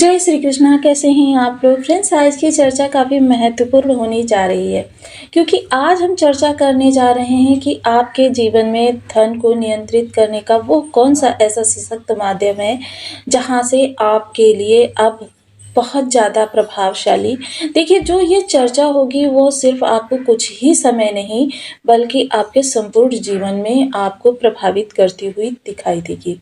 जय श्री कृष्णा। कैसे हैं आप लोग फ्रेंड्स। आज की चर्चा काफ़ी महत्वपूर्ण होने जा रही है, क्योंकि आज हम चर्चा करने जा रहे हैं कि आपके जीवन में धन को नियंत्रित करने का वो कौन सा ऐसा सशक्त माध्यम है जहां से आपके लिए अब बहुत ज़्यादा प्रभावशाली। देखिए, जो ये चर्चा होगी वो सिर्फ आपको कुछ ही समय नहीं बल्कि आपके संपूर्ण जीवन में आपको प्रभावित करती हुई दिखाई देगी,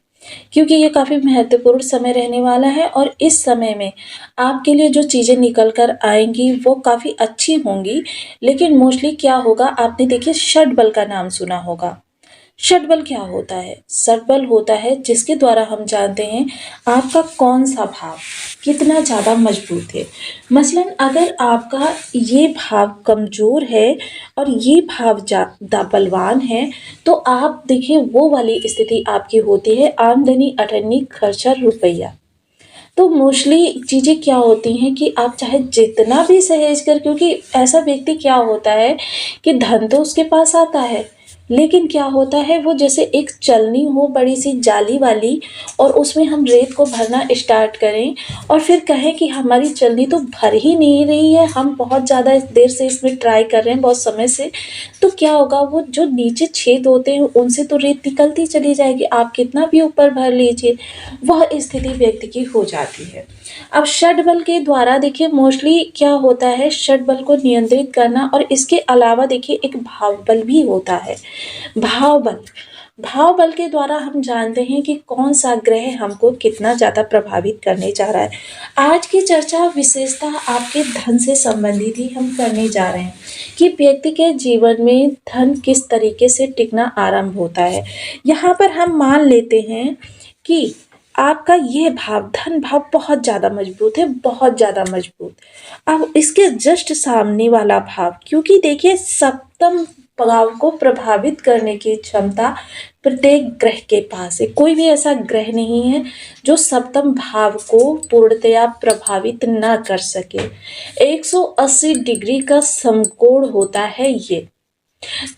क्योंकि ये काफ़ी महत्वपूर्ण समय रहने वाला है और इस समय में आपके लिए जो चीज़ें निकल कर आएँगी वो काफ़ी अच्छी होंगी। लेकिन मोस्टली क्या होगा, आपने देखिए षटबल का नाम सुना होगा। षटबल क्या होता है? षटबल होता है जिसके द्वारा हम जानते हैं आपका कौन-सा भाव कितना ज़्यादा मजबूत है। मसलन अगर आपका ये भाव कमज़ोर है और ये भाव ज़्यादा बलवान है, तो आप देखिए वो वाली स्थिति आपकी होती है आमदनी, अठन्नी, खर्चा, रुपया। तो मोस्टली चीज़ें क्या होती हैं कि आप चाहे जितना भी सहेज कर, क्योंकि ऐसा व्यक्ति क्या होता है कि धन तो उसके पास आता है, लेकिन क्या होता है वो जैसे एक चलनी हो बड़ी सी जाली वाली, और उसमें हम रेत को भरना स्टार्ट करें और फिर कहें कि हमारी चलनी तो भर ही नहीं रही है, हम बहुत ज़्यादा देर से इसमें ट्राई कर रहे हैं, बहुत समय से। तो क्या होगा, वो जो नीचे छेद होते हैं उनसे तो रेत निकलती चली जाएगी, आप कितना भी ऊपर भर लीजिए, वह स्थिति व्यक्ति की हो जाती है। अब षटबल के द्वारा देखिए मोस्टली क्या होता है, षटबल को नियंत्रित करना, और इसके अलावा देखिए एक भावबल भी होता है। भावबल भावबल के द्वारा हम जानते हैं कि कौन सा ग्रह हमको कितना ज़्यादा प्रभावित करने जा रहा है। आज की चर्चा विशेषता आपके धन से संबंधित ही हम करने जा रहे हैं कि व्यक्ति के जीवन में धन किस तरीके से टिकना आरंभ होता है। यहाँ पर हम मान लेते हैं कि आपका ये भाव, धन भाव बहुत ज़्यादा मजबूत है, बहुत ज़्यादा मजबूत। अब इसके जस्ट सामने वाला भाव, क्योंकि देखिए सप्तम भाव को प्रभावित करने की क्षमता प्रत्येक ग्रह के पास है। कोई भी ऐसा ग्रह नहीं है जो सप्तम भाव को पूर्णतया प्रभावित ना कर सके। 180 डिग्री का समकोण होता है ये।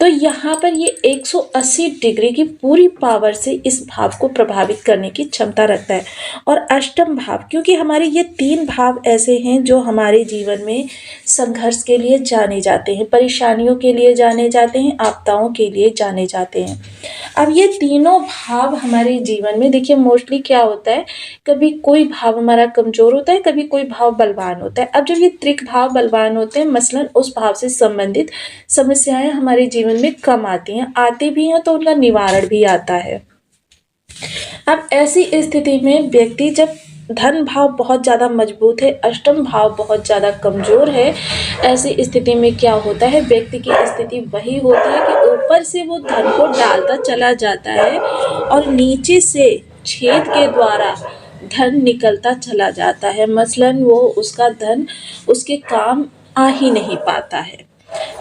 तो यहाँ पर ये 180 डिग्री की पूरी पावर से इस भाव को प्रभावित करने की क्षमता रखता है। और अष्टम भाव, क्योंकि हमारे ये 3 भाव ऐसे हैं जो हमारे जीवन में संघर्ष के लिए जाने जाते हैं, परेशानियों के लिए जाने जाते हैं, आपदाओं के लिए जाने जाते हैं। अब ये तीनों भाव हमारे जीवन में देखिए मोस्टली क्या होता है, कभी कोई भाव हमारा कमज़ोर होता है, कभी कोई भाव बलवान होता है। अब जब ये त्रिक भाव बलवान होते हैं, मसलन उस भाव से संबंधित समस्याएं हमारे जीवन में कम आती हैं, आती भी हैं तो उनका निवारण भी आता है। अब ऐसी स्थिति में व्यक्ति जब धन भाव बहुत ज़्यादा मजबूत है, अष्टम भाव बहुत ज़्यादा कमज़ोर है, ऐसी स्थिति में क्या होता है, व्यक्ति की स्थिति वही होती है कि ऊपर से वो धन को डालता चला जाता है और नीचे से छेद के द्वारा धन निकलता चला जाता है। मसलन वो उसका धन उसके काम आ ही नहीं पाता है।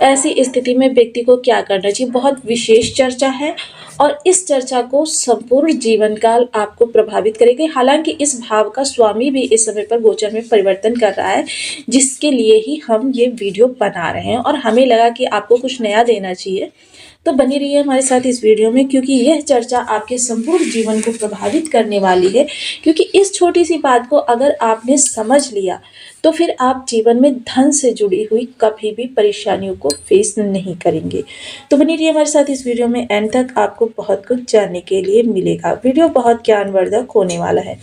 ऐसी स्थिति में व्यक्ति को क्या करना चाहिए, बहुत विशेष चर्चा है और इस चर्चा को संपूर्ण जीवन काल आपको प्रभावित करेगी। हालांकि इस भाव का स्वामी भी इस समय पर गोचर में परिवर्तन कर रहा है, जिसके लिए ही हम ये वीडियो बना रहे हैं और हमें लगा कि आपको कुछ नया देना चाहिए, तो बनी रहिए हमारे साथ इस वीडियो में, क्योंकि यह चर्चा आपके संपूर्ण जीवन को प्रभावित करने वाली है। क्योंकि इस छोटी सी बात को अगर आपने समझ लिया तो फिर आप जीवन में धन से जुड़ी हुई कभी भी परेशानियों को फेस नहीं करेंगे। तो बनी रहिए हमारे साथ इस वीडियो में, एंड तक आपको बहुत कुछ जानने के लिए मिलेगा। वीडियो बहुत ज्ञानवर्धक होने वाला है।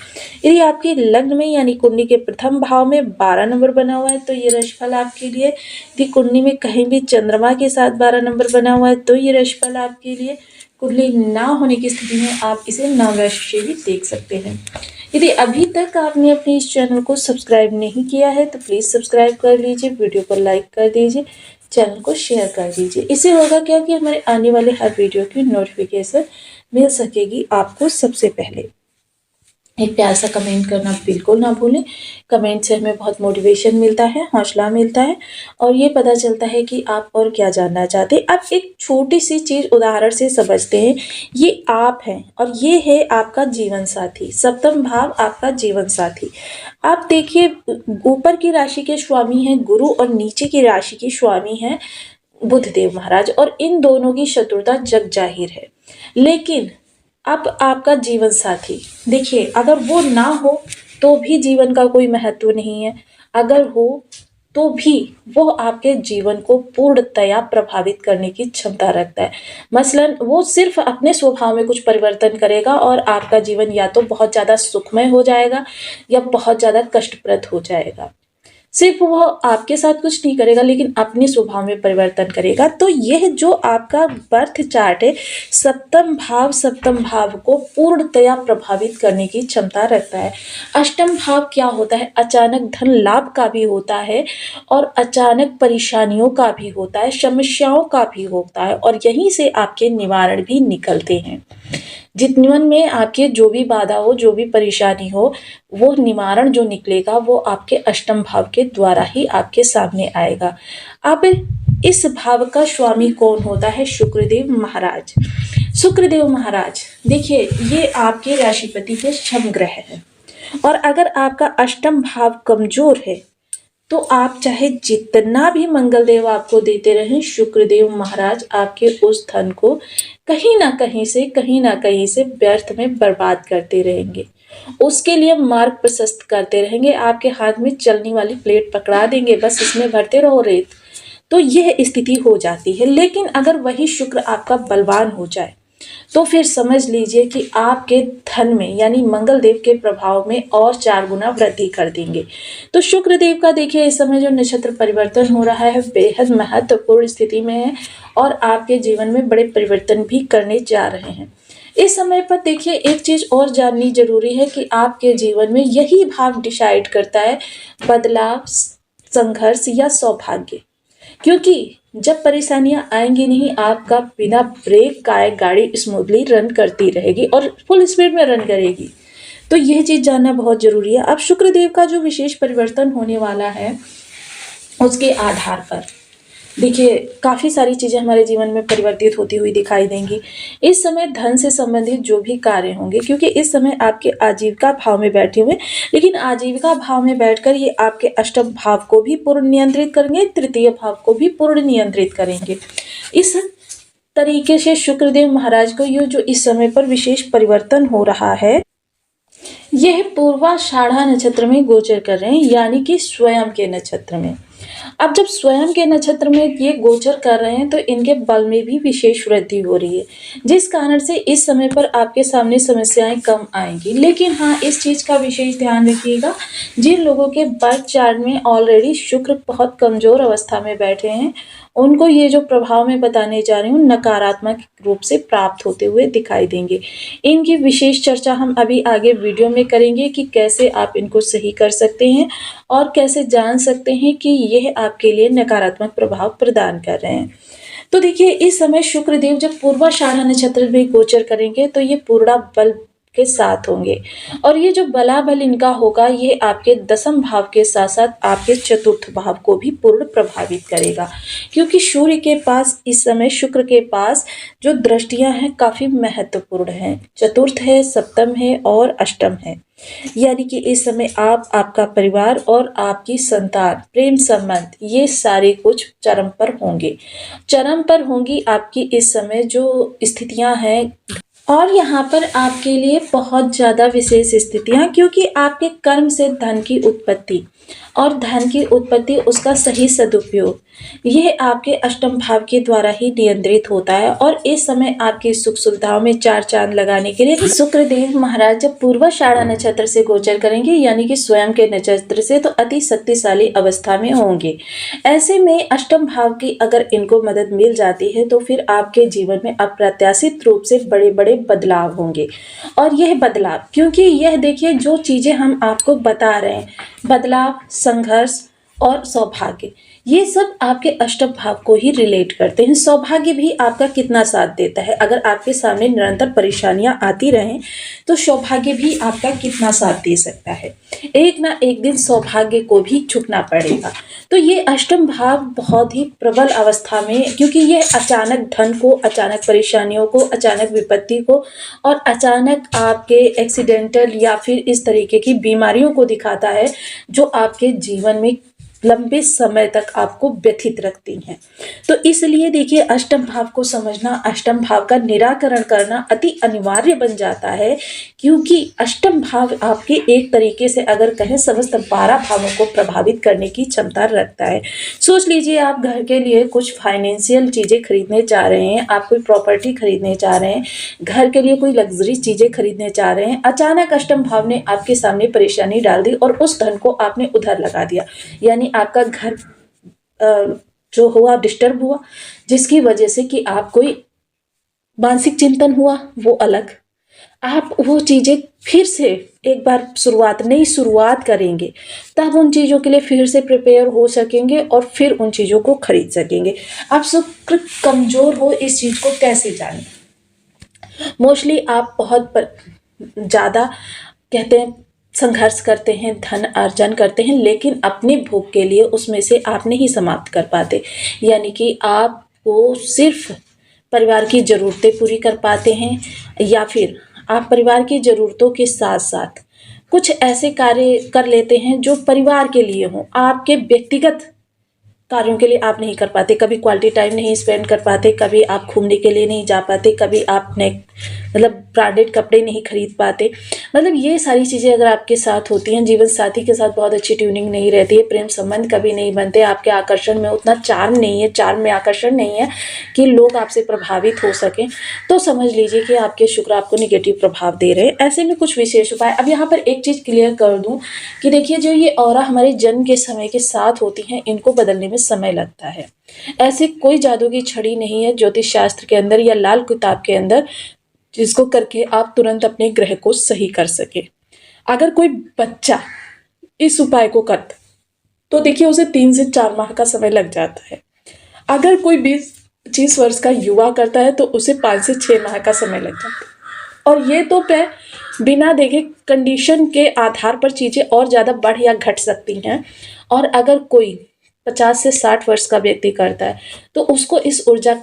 यदि आपके लग्न में यानी कुंडली के प्रथम भाव में 12 नंबर बना हुआ है तो ये राशिफल आपके लिए। यदि कुंडली में कहीं भी चंद्रमा के साथ 12 नंबर बना हुआ है तो ये राशिफल आपके लिए। कुंडली ना होने की स्थिति में आप इसे नवराशि भी देख सकते हैं। यदि अभी तक आपने अपने इस चैनल को सब्सक्राइब नहीं किया है तो प्लीज़ सब्सक्राइब कर लीजिए, वीडियो को लाइक कर दीजिए, चैनल को शेयर कर दीजिए। इससे होगा क्या कि हमारे आने वाले हर वीडियो की नोटिफिकेशन मिल सकेगी आपको सबसे पहले। एक प्यार सा कमेंट करना बिल्कुल ना भूलें। कमेंट से हमें बहुत मोटिवेशन मिलता है, हौसला मिलता है और ये पता चलता है कि आप और क्या जानना चाहते हैं। अब एक छोटी सी चीज़ उदाहरण से समझते हैं। ये आप हैं और ये है आपका जीवन साथी, सप्तम भाव आपका जीवन साथी। आप देखिए ऊपर की राशि के स्वामी हैं गुरु और नीचे की राशि के स्वामी हैं बुधदेव महाराज, और इन दोनों की शत्रुता जग जाहिर है। लेकिन अब आपका जीवन साथी देखिए, अगर वो ना हो तो भी जीवन का कोई महत्व नहीं है, अगर हो तो भी वो आपके जीवन को पूर्णतया प्रभावित करने की क्षमता रखता है। मसलन वो सिर्फ़ अपने स्वभाव में कुछ परिवर्तन करेगा और आपका जीवन या तो बहुत ज़्यादा सुखमय हो जाएगा या बहुत ज़्यादा कष्टप्रद हो जाएगा। सिर्फ वो आपके साथ कुछ नहीं करेगा, लेकिन अपने स्वभाव में परिवर्तन करेगा। तो यह जो आपका बर्थ चार्ट है, सप्तम भाव को पूर्णतया प्रभावित करने की क्षमता रखता है। अष्टम भाव क्या होता है? अचानक धन लाभ का भी होता है और अचानक परेशानियों का भी होता है, समस्याओं का भी होता है, और यहीं से आपके निवारण भी निकलते हैं। जीवन में आपके जो भी बाधा हो, जो भी परेशानी हो, वो निवारण जो निकलेगा वो आपके अष्टम भाव के द्वारा ही आपके सामने आएगा। अब इस भाव का स्वामी कौन होता है? शुक्रदेव महाराज। शुक्रदेव महाराज देखिए, ये आपके राशिपति के शम ग्रह है, और अगर आपका अष्टम भाव कमजोर है तो आप चाहे जितना भी मंगल देव आपको देते रहें, शुक्रदेव महाराज आपके उस धन को कहीं ना कहीं से व्यर्थ में बर्बाद करते रहेंगे। उसके लिए मार्ग प्रशस्त करते रहेंगे, आपके हाथ में चलने वाली प्लेट पकड़ा देंगे, बस इसमें भरते रहो रेत। तो यह स्थिति हो जाती है। लेकिन अगर वही शुक्र आपका बलवान हो जाए तो फिर समझ लीजिए कि आपके धन में यानी मंगल देव के प्रभाव में और 4 गुना वृद्धि कर देंगे। तो शुक्र देव का देखिए इस समय जो नक्षत्र परिवर्तन हो रहा है बेहद महत्वपूर्ण स्थिति में है, और आपके जीवन में बड़े परिवर्तन भी करने जा रहे हैं। इस समय पर देखिए एक चीज और जाननी जरूरी है कि आपके जीवन में यही भाव डिसाइड करता है बदलाव, संघर्ष या सौभाग्य। क्योंकि जब परेशानियां आएंगी नहीं, आपका बिना ब्रेक का गाड़ी स्मूथली रन करती रहेगी और फुल स्पीड में रन करेगी। तो यह चीज़ जानना बहुत ज़रूरी है। अब शुक्रदेव का जो विशेष परिवर्तन होने वाला है उसके आधार पर देखिए काफ़ी सारी चीज़ें हमारे जीवन में परिवर्तित होती हुई दिखाई देंगी। इस समय धन से संबंधित जो भी कार्य होंगे, क्योंकि इस समय आपके आजीविका भाव में बैठे हुए, लेकिन आजीविका भाव में बैठकर ये आपके अष्टम भाव को भी पूर्ण नियंत्रित करेंगे, तृतीय भाव को भी पूर्ण नियंत्रित करेंगे। इस तरीके से शुक्रदेव महाराज को ये जो इस समय पर विशेष परिवर्तन हो रहा है, यह पूर्वाषाढ़ा नक्षत्र में गोचर कर रहे हैं, यानी कि स्वयं के नक्षत्र में। अब जब स्वयं के नक्षत्र में ये गोचर कर रहे हैं तो इनके बल में भी विशेष वृद्धि हो रही है, जिस कारण से इस समय पर आपके सामने समस्याएं कम आएंगी। लेकिन हाँ, इस चीज़ का विशेष ध्यान रखिएगा, जिन लोगों के बर्थ चार्ट में ऑलरेडी शुक्र बहुत कमजोर अवस्था में बैठे हैं, उनको ये जो प्रभाव मैं बताने जा रही हूँ नकारात्मक रूप से प्राप्त होते हुए दिखाई देंगे। इनकी विशेष चर्चा हम अभी आगे वीडियो में करेंगे कि कैसे आप इनको सही कर सकते हैं और कैसे जान सकते हैं कि यह आपके लिए नकारात्मक प्रभाव प्रदान कर रहे हैं। तो देखिए इस समय शुक्रदेव जब पूर्वाषाढ़ा नक्षत्र में गोचर करेंगे तो ये पूर्णा बल के साथ होंगे, और ये जो बलाबल इनका होगा ये आपके दसम भाव के साथ साथ आपके चतुर्थ भाव को भी पूर्ण प्रभावित करेगा, क्योंकि सूर्य के पास इस समय शुक्र के पास जो दृष्टियां हैं काफी महत्वपूर्ण हैं। चतुर्थ है, सप्तम है और अष्टम है, यानी कि इस समय आप, आपका परिवार और आपकी संतान, प्रेम संबंध, ये सारे कुछ चरम पर होंगे। चरम पर होंगी आपकी इस समय जो स्थितियां हैं, और यहाँ पर आपके लिए बहुत ज़्यादा विशेष स्थितियाँ, क्योंकि आपके कर्म से धन की उत्पत्ति और धन की उत्पत्ति उसका सही सदुपयोग यह आपके अष्टम भाव के द्वारा ही नियंत्रित होता है। और इस समय आपकी सुख सुविधाओं में 4 चांद लगाने के लिए शुक्रदेव महाराज जब पूर्वाषाढ़ा नक्षत्र से गोचर करेंगे, यानी कि स्वयं के नक्षत्र से, तो अति शक्तिशाली अवस्था में होंगे। ऐसे में अष्टम भाव की अगर इनको मदद मिल जाती है तो फिर आपके जीवन में अप्रत्याशित रूप से बड़े बड़े बदलाव होंगे। और यह बदलाव, क्योंकि यह देखिए जो चीज़ें हम आपको बता रहे हैं, बदलाव, संघर्ष और सौभाग्य, ये सब आपके अष्टम भाव को ही रिलेट करते हैं। सौभाग्य भी आपका कितना साथ देता है, अगर आपके सामने निरंतर परेशानियां आती रहें तो सौभाग्य भी आपका कितना साथ दे सकता है। एक ना एक दिन सौभाग्य को भी झुकना पड़ेगा। तो ये अष्टम भाव बहुत ही प्रबल अवस्था में, क्योंकि ये अचानक धन को, अचानक परेशानियों को, अचानक विपत्ति को और अचानक आपके एक्सीडेंटल या फिर इस तरीके की बीमारियों को दिखाता है, जो आपके जीवन में लंबे समय तक आपको व्यथित रखती हैं। तो इसलिए देखिए, अष्टम भाव को समझना, अष्टम भाव का निराकरण करना अति अनिवार्य बन जाता है, क्योंकि अष्टम भाव आपके एक तरीके से अगर कहें समस्त 12 भावों को प्रभावित करने की क्षमता रखता है। सोच लीजिए, आप घर के लिए कुछ फाइनेंशियल चीज़ें खरीदने जा रहे हैं, आप कोई प्रॉपर्टी खरीदने जा रहे हैं, घर के लिए कोई लग्जरी चीज़ें खरीदने जा रहे हैं, अचानक अष्टम भाव ने आपके सामने परेशानी डाल दी और उस धन को आपने उधर लगा दिया, यानी आपका घर जो हुआ डिस्टर्ब हुआ, जिसकी वजह से कि आप कोई मानसिक चिंतन हुआ, वो अलग। आप वो चीज़ें फिर से एक बार नई शुरुआत करेंगे, तब उन चीज़ों के लिए फिर से प्रिपेयर हो सकेंगे और फिर उन चीज़ों को खरीद सकेंगे। आप शुक्र कमज़ोर हो, इस चीज़ को कैसे जानें? मोस्टली आप बहुत ज़्यादा कहते हैं संघर्ष करते हैं, धन अर्जन करते हैं, लेकिन अपने भोग के लिए उसमें से आप नहीं समाप्त कर पाते, यानी कि आपको सिर्फ परिवार की ज़रूरतें पूरी कर पाते हैं, या फिर आप परिवार की ज़रूरतों के साथ साथ कुछ ऐसे कार्य कर लेते हैं जो परिवार के लिए हों, आपके व्यक्तिगत कार्यों के लिए आप नहीं कर पाते। कभी क्वालिटी टाइम नहीं स्पेंड कर पाते, कभी आप घूमने के लिए नहीं जा पाते, कभी आपने मतलब ब्रांडेड कपड़े नहीं खरीद पाते। मतलब ये सारी चीज़ें अगर आपके साथ होती हैं, जीवन साथी के साथ बहुत अच्छी ट्यूनिंग नहीं रहती है, प्रेम संबंध कभी नहीं बनते, आपके आकर्षण में उतना चार्म नहीं है, चार्म में आकर्षण नहीं है कि लोग आपसे प्रभावित हो सकें, तो समझ लीजिए कि आपके शुक्र आपको निगेटिव प्रभाव दे रहे हैं। ऐसे में कुछ विशेष उपाय। अब यहाँ पर एक चीज़ क्लियर कर दूँ कि देखिए, जो ये ऑरा हमारे जन्म के समय के साथ होती हैं, इनको बदलने में समय लगता है। ऐसी कोई जादू की छड़ी नहीं है ज्योतिष शास्त्र के अंदर या लाल किताब के अंदर जिसको करके आप तुरंत अपने ग्रह को सही कर सके। अगर कोई बच्चा इस उपाय को करता तो देखिए उसे 3 से 4 माह का समय लग जाता है। अगर कोई 20-25 वर्ष का युवा करता है तो उसे 5 से 6 माह का समय लग जाता है। और ये तो बिना देखे कंडीशन के आधार पर चीज़ें और ज़्यादा बढ़ या घट सकती हैं। और अगर कोई 50 से 60 वर्ष का व्यक्ति करता है तो उसको इस ऊर्जा